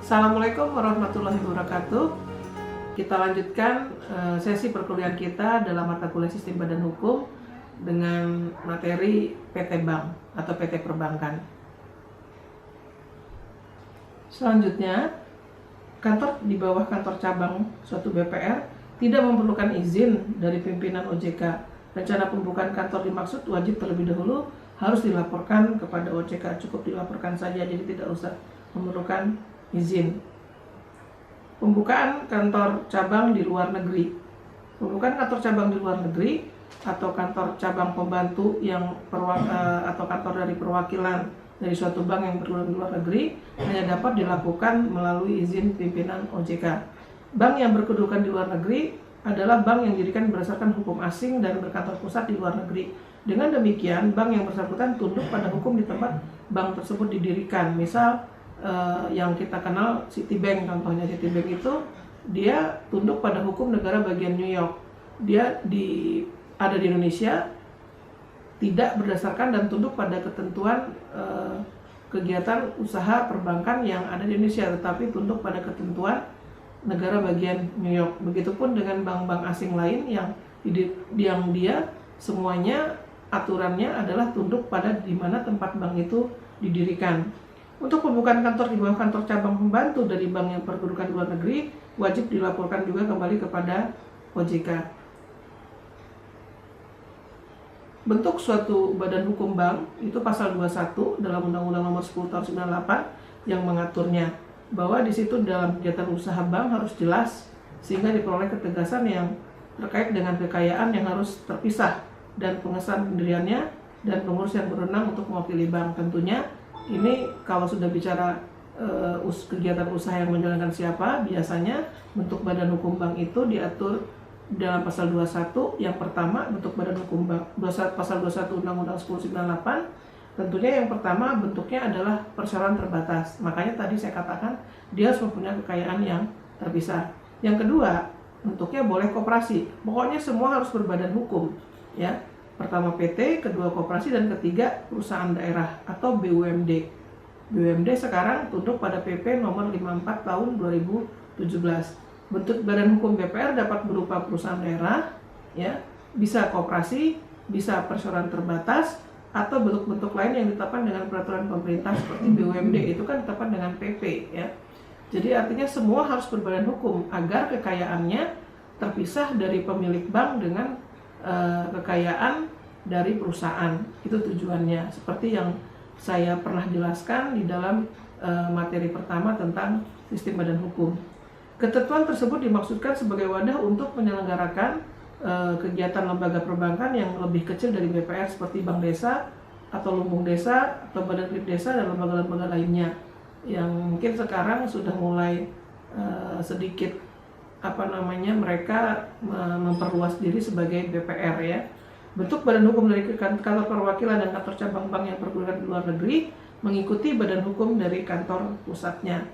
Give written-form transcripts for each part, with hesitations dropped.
Assalamualaikum warahmatullahi wabarakatuh. Kita lanjutkan sesi perkuliahan kita dalam mata kuliah Sistem Badan Hukum dengan materi PT Bank atau PT Perbankan. Selanjutnya, kantor di bawah kantor cabang suatu BPR tidak memerlukan izin dari pimpinan OJK. Rencana pembukaan kantor dimaksud wajib terlebih dahulu harus dilaporkan kepada OJK, cukup dilaporkan saja, jadi tidak usah memerlukan izin. Pembukaan kantor cabang di luar negeri. Pembukaan kantor cabang di luar negeri atau kantor cabang pembantu atau kantor dari perwakilan dari suatu bank yang berada di luar negeri hanya dapat dilakukan melalui izin pimpinan OJK. Bank yang berkedudukan di luar negeri adalah bank yang didirikan berdasarkan hukum asing dan berkantor pusat di luar negeri. Dengan demikian, bank yang bersangkutan tunduk pada hukum di tempat bank tersebut didirikan. Misal yang kita kenal Citibank, contohnya Citibank itu dia tunduk pada hukum negara bagian New York. Dia ada di Indonesia, tidak berdasarkan dan tunduk pada ketentuan kegiatan usaha perbankan yang ada di Indonesia, tetapi tunduk pada ketentuan negara bagian New York. Begitupun dengan bank-bank asing lain yang dia semuanya aturannya adalah tunduk pada di mana tempat bank itu didirikan. Untuk pembukaan kantor di bawah kantor cabang pembantu dari bank yang berkedudukan di luar negeri, wajib dilaporkan juga kembali kepada OJK. Bentuk suatu badan hukum bank itu pasal 21 dalam Undang-Undang Nomor 10 Tahun 98 yang mengaturnya, bahwa di situ dalam kegiatan usaha bank harus jelas sehingga diperoleh ketegasan yang terkait dengan kekayaan yang harus terpisah dan pengesahan pendiriannya dan pengurus yang berwenang untuk mewakili bank. Tentunya ini kalau sudah bicara kegiatan usaha yang menjalankan siapa, biasanya bentuk badan hukum bank itu diatur dalam pasal 21. Yang pertama, bentuk badan hukum bank pasal 21 Undang-Undang 1098. Tentunya yang pertama bentuknya adalah perseroan terbatas. Makanya tadi saya katakan dia harus mempunyai kekayaan yang terpisah. Yang kedua, bentuknya boleh koperasi. Pokoknya semua harus berbadan hukum, ya. Pertama PT, kedua koperasi, dan ketiga perusahaan daerah atau BUMD. BUMD sekarang tunduk pada PP nomor 54 tahun 2017. Bentuk badan hukum BPR dapat berupa perusahaan daerah, ya, bisa koperasi, bisa perseroan terbatas, atau bentuk-bentuk lain yang ditetapkan dengan peraturan pemerintah seperti BUMD itu kan ditetapkan dengan PP, ya. Jadi artinya semua harus berbadan hukum agar kekayaannya terpisah dari pemilik bank dengan kekayaan dari perusahaan. Itu tujuannya, seperti yang saya pernah jelaskan di dalam materi pertama tentang sistem badan hukum. Ketentuan tersebut dimaksudkan sebagai wadah untuk menyelenggarakan kegiatan lembaga perbankan yang lebih kecil dari BPR seperti bank desa atau lumbung desa atau badan kredit desa dan lembaga-lembaga lainnya yang mungkin sekarang sudah mulai sedikit mereka memperluas diri sebagai BPR, ya. Bentuk badan hukum dari kantor perwakilan dan kantor cabang bank yang berkedudukan di luar negeri mengikuti badan hukum dari kantor pusatnya.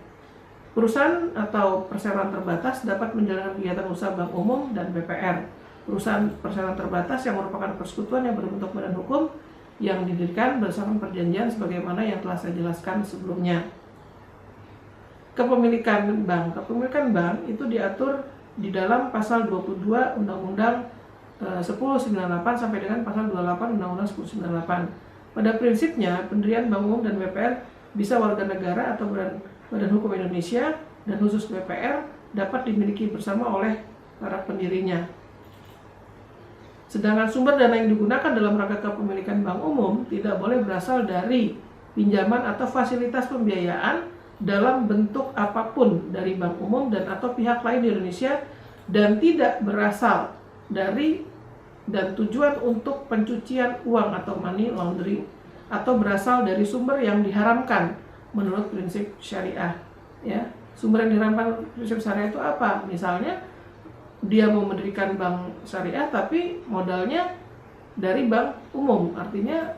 Perusahaan atau perseroan terbatas dapat menjalankan kegiatan usaha bank umum dan BPR. Perusahaan perseroan terbatas yang merupakan persekutuan yang berbentuk badan hukum yang didirikan berdasarkan perjanjian sebagaimana yang telah saya jelaskan sebelumnya. Kepemilikan bank. Kepemilikan bank itu diatur di dalam pasal 22 Undang-Undang 1098 sampai dengan pasal 28 Undang-Undang 1098. Pada prinsipnya, pendirian bank umum dan BPR bisa warga negara atau badan hukum Indonesia dan khusus BPR dapat dimiliki bersama oleh para pendirinya. Sedangkan sumber dana yang digunakan dalam rangka kepemilikan bank umum tidak boleh berasal dari pinjaman atau fasilitas pembiayaan dalam bentuk apapun dari bank umum dan atau pihak lain di Indonesia dan tidak berasal dari dan tujuan untuk pencucian uang atau money laundering atau berasal dari sumber yang diharamkan menurut prinsip syariah, ya. Sumber yang diharamkan prinsip syariah itu apa? Misalnya dia mau mendirikan bank syariah tapi modalnya dari bank umum, artinya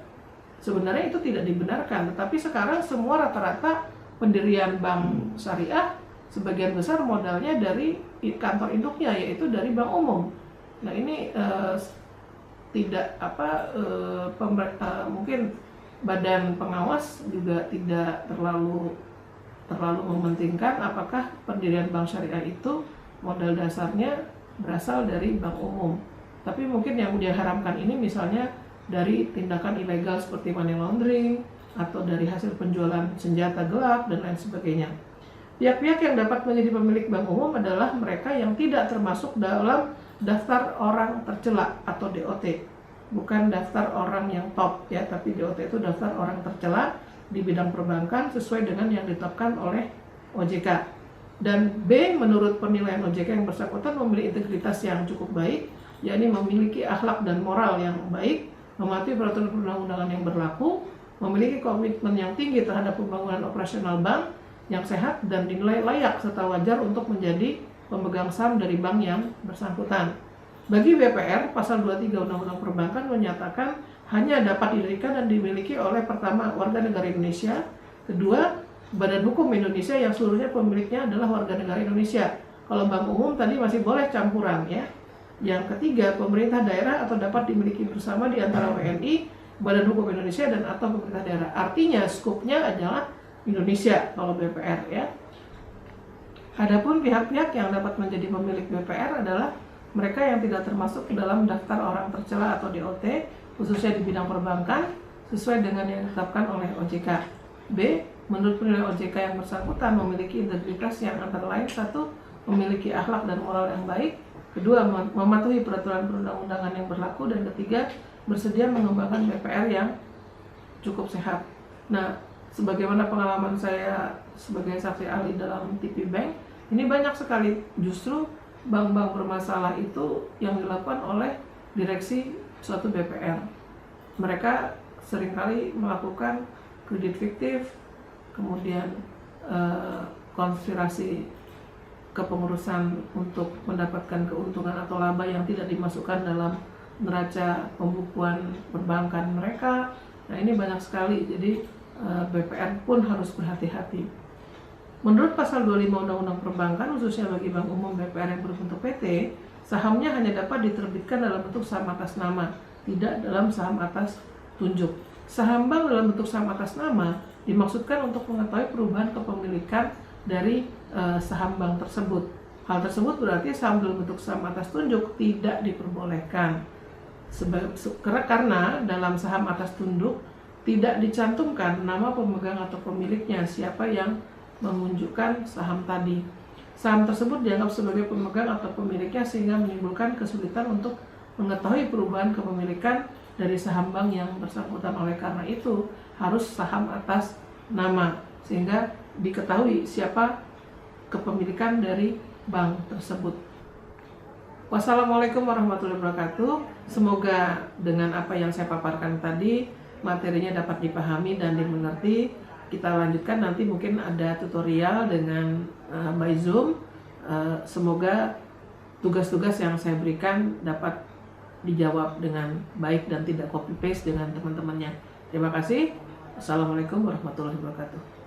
sebenarnya itu tidak dibenarkan. Tetapi sekarang semua rata-rata pendirian bank syariah sebagian besar modalnya dari kantor induknya, yaitu dari bank umum. Nah ini mungkin badan pengawas juga tidak terlalu terlalu mementingkan apakah pendirian bank syariah itu modal dasarnya berasal dari bank umum. Tapi mungkin yang dia haramkan ini misalnya dari tindakan ilegal seperti money laundering atau dari hasil penjualan senjata gelap dan lain sebagainya. Pihak-pihak yang dapat menjadi pemilik bank umum adalah mereka yang tidak termasuk dalam daftar orang tercela atau DOT. Bukan daftar orang yang top ya, tapi DOT itu daftar orang tercela di bidang perbankan sesuai dengan yang ditetapkan oleh OJK. Dan B, menurut penilaian OJK yang bersangkutan memiliki integritas yang cukup baik, yakni memiliki akhlak dan moral yang baik, mematuhi peraturan perundang-undangan yang berlaku, memiliki komitmen yang tinggi terhadap pembangunan operasional bank yang sehat dan dinilai layak serta wajar untuk menjadi pemegang saham dari bank yang bersangkutan. Bagi BPR, pasal 23 Undang-Undang Perbankan menyatakan hanya dapat didirikan dan dimiliki oleh pertama warga negara Indonesia, kedua badan hukum Indonesia yang seluruhnya pemiliknya adalah warga negara Indonesia. Kalau bank umum tadi masih boleh campuran ya. Yang ketiga, pemerintah daerah atau dapat dimiliki bersama di antara WNI, badan hukum Indonesia dan atau pemerintah daerah. Artinya skupnya adalah Indonesia kalau BPR ya. Adapun pihak-pihak yang dapat menjadi pemilik BPR adalah mereka yang tidak termasuk dalam daftar orang tercela atau DOT, khususnya di bidang perbankan, sesuai dengan yang ditetapkan oleh OJK. B, menurut penilaian OJK yang bersangkutan memiliki integritas yang antara lain satu, memiliki akhlak dan moral yang baik, kedua, mematuhi peraturan perundang-undangan yang berlaku, dan ketiga, bersedia mengembangkan BPR yang cukup sehat. Nah, sebagaimana pengalaman saya sebagai saksi ahli dalam TP Bank, ini banyak sekali justru bank-bank bermasalah itu yang dilakukan oleh direksi suatu BPR. Mereka seringkali melakukan kredit fiktif, kemudian konspirasi kepengurusan untuk mendapatkan keuntungan atau laba yang tidak dimasukkan dalam neraca pembukuan perbankan mereka. Nah, ini banyak sekali, jadi BPR pun harus berhati-hati. Menurut pasal 25 Undang-Undang Perbankan, khususnya bagi bank umum BPR yang berbentuk PT, sahamnya hanya dapat diterbitkan dalam bentuk saham atas nama, tidak dalam saham atas tunjuk. Saham bank dalam bentuk saham atas nama dimaksudkan untuk mengetahui perubahan kepemilikan dari saham bank tersebut. Hal tersebut berarti saham dalam bentuk saham atas tunjuk tidak diperbolehkan. Karena dalam saham atas tunjuk tidak dicantumkan nama pemegang atau pemiliknya, siapa yang menunjukkan saham tadi. Saham tersebut dianggap sebagai pemegang atau pemiliknya sehingga menimbulkan kesulitan untuk mengetahui perubahan kepemilikan dari saham bank yang bersangkutan. Oleh karena itu harus saham atas nama sehingga diketahui siapa kepemilikan dari bank tersebut. Wassalamualaikum warahmatullahi wabarakatuh. Semoga dengan apa yang saya paparkan tadi materinya dapat dipahami dan dimengerti. Kita lanjutkan nanti, mungkin ada tutorial dengan by Zoom. Semoga tugas-tugas yang saya berikan dapat dijawab dengan baik dan tidak copy paste dengan teman-temannya. Terima kasih. Assalamualaikum warahmatullahi wabarakatuh.